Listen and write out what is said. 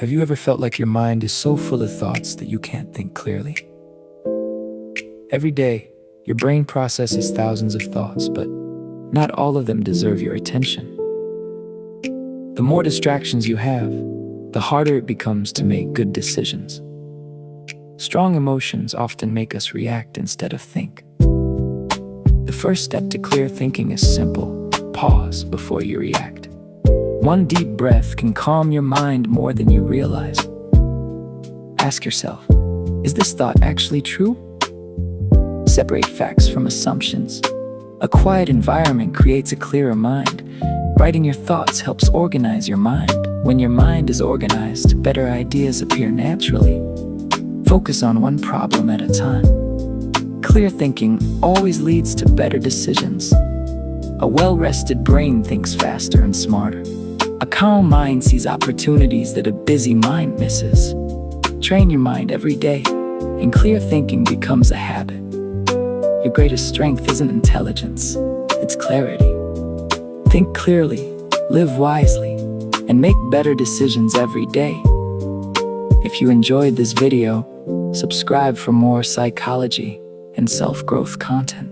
Have you ever felt like your mind is so full of thoughts that you can't think clearly? Every day, your brain processes thousands of thoughts, but not all of them deserve your attention. The more distractions you have, the harder it becomes to make good decisions. Strong emotions often make us react instead of think. The first step to clear thinking is simple. Pause before you react. One deep breath can calm your mind more than you realize. Ask yourself, is this thought actually true? Separate facts from assumptions. A quiet environment creates a clearer mind. Writing your thoughts helps organize your mind. When your mind is organized, better ideas appear naturally. Focus on one problem at a time. Clear thinking always leads to better decisions. A well-rested brain thinks faster and smarter. A calm mind sees opportunities that a busy mind misses. Train your mind every day, and clear thinking becomes a habit. Your greatest strength isn't intelligence, it's clarity. Think clearly, live wisely, and make better decisions every day. If you enjoyed this video, subscribe for more psychology and self-growth content.